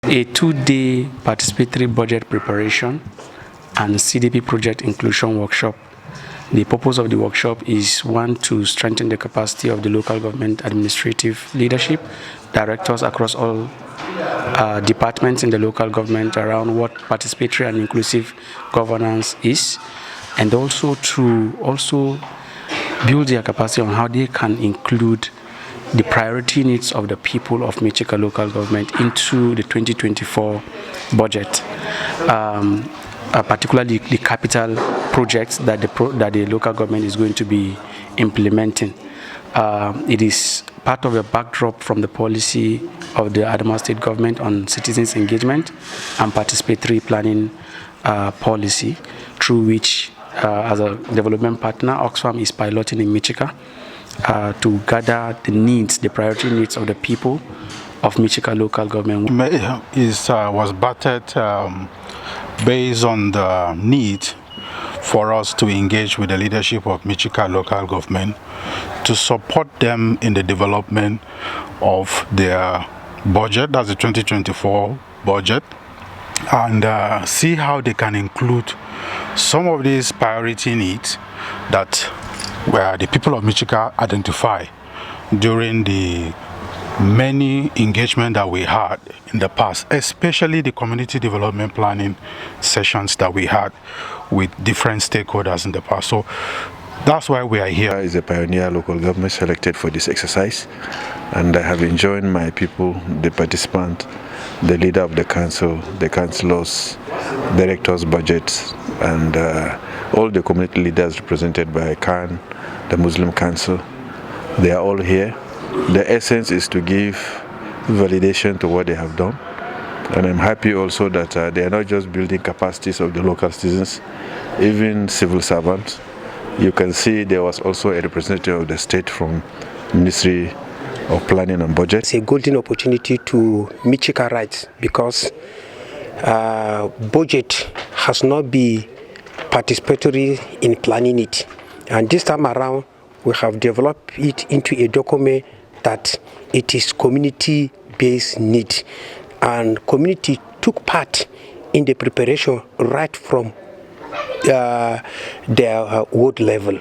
A 2-day participatory budget preparation and CDP project inclusion workshop. The purpose of the workshop is, one, to strengthen the capacity of the local government administrative leadership, directors across all departments in the local government around what participatory and inclusive governance is, and also to build their capacity on how they can include the priority needs of the people of Michika local government into the 2024 budget. Particularly the capital projects that the local government is going to be implementing. It is part of a backdrop from the policy of the Adamawa state government on citizens' engagement and participatory planning policy, through which, as a development partner, Oxfam is piloting in Michika to gather the priority needs of the people of Michika local government. Was battered based on the need for us to engage with the leadership of Michika local government to support them in the development of their budget, that's the 2024 budget, and see how they can include some of these priority needs that the people of Michika identify during the many engagement that we had in the past, especially the community development planning sessions that we had with different stakeholders in the past. So that's why we are here. Is a pioneer local government selected for this exercise, and I have enjoined my people, the participant, the leader of the council, the councillors, directors, budgets, and all the community leaders represented by Khan, the Muslim Council. They are all here. The essence is to give validation to what they have done, and I'm happy also that they are not just building capacities of the local citizens, even civil servants. You can see there was also a representative of the state from Ministry of Planning and Budget. It's a golden opportunity to Michika rights, because budget has not been participatory in planning it, and this time around we have developed it into a document that it is community-based need, and community took part in the preparation right from their ward level.